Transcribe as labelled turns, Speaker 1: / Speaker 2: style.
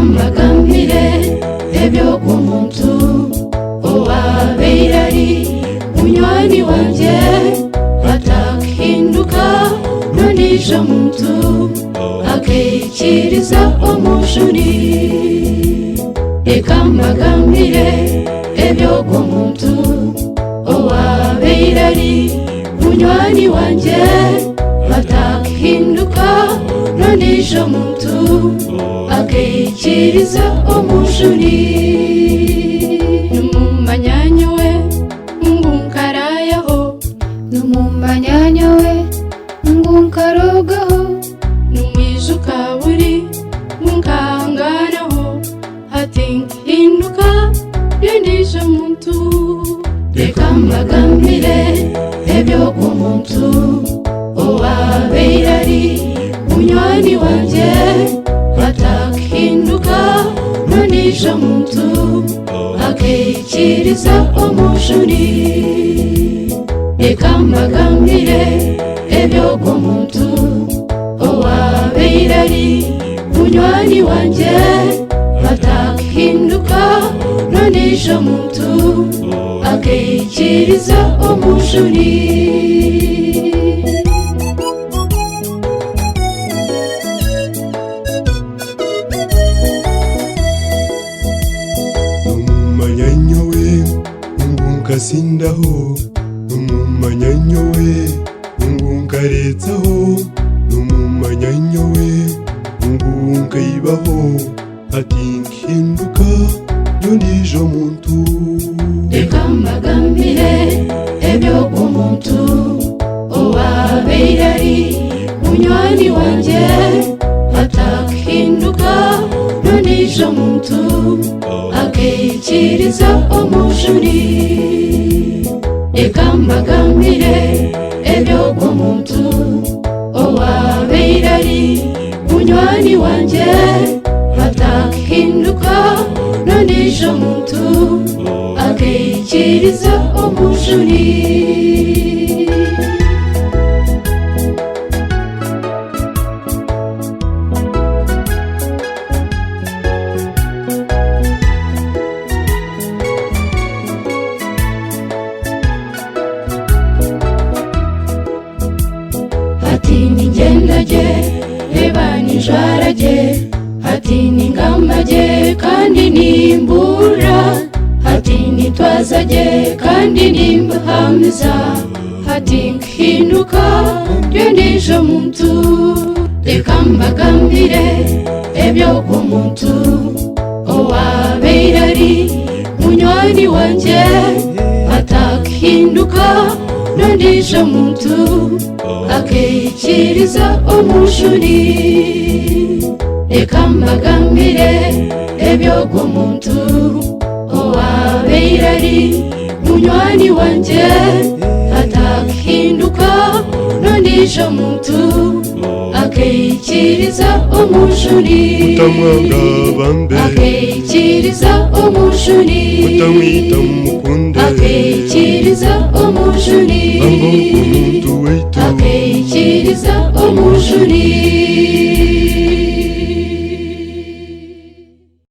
Speaker 1: mbagamire ebyo k'omuntu owabeire ari munywani wanje atahinduka n'ondijo muntu akeikiriza omujuni. Leka mbagamire ebyo k'omuntu owabeire ari munywani wanje atahinduka n'ondijo muntu akeikiriza omujuni. Numumanyanya we ngunkarayaho,
Speaker 2: numumanyanya we ngunkarogaho,
Speaker 1: numwijuka buri ngunkanganaho hati nhinduka y'ondijo muntu. Leka mbagamire ebyo k'omuntu owabeire ari munywani wanje atahinduka n'ondijo muntu akeikiriza omujuni. Leka mbagamire ebyo k'omuntu owabeire ari munywani wanje atahinduka n'ondijo muntu akeikiriza omujuni.
Speaker 3: Numumanyanya we ngunkasindaho, numumanyanya we ngunkaretsaho, numumanyanya we ngunkaibaho hati nhinduka y'ondijo muntu.
Speaker 1: Leka mbagamire ebyo k'omuntu owabeire ari munywani wanje atahinduka n'ondijo muntu akeikiriza omujuni. Leka mbagamire ebyo k'omuntu owabeire ari munywani wanje atahinduka n'ondijo muntu akeikiriza omujuni. Hati ningendage reba ninjwarage, hati ningambage kandi nimbura, hati nitwazage kandi nimbahamiza, hati nhinduka y'ondijo muntu. Leka mbagamire ebyo k'omuntu owabeire ari munywani wanje atahinduka n'ondijo muntu akeikiriza omujuni. Leka mbagamire ebyo k'omuntu owabeire ari munywani wanje atahinduka n'ondijo muntu akeikiriza omujuni.
Speaker 3: Mutamwanga bambe,
Speaker 1: Akeikiriza omujuni.
Speaker 3: mutamwita mukunde,
Speaker 1: Akeikiriza omujuni.
Speaker 3: bango k'omuntu weitu.
Speaker 1: Akeikiriza omujuni.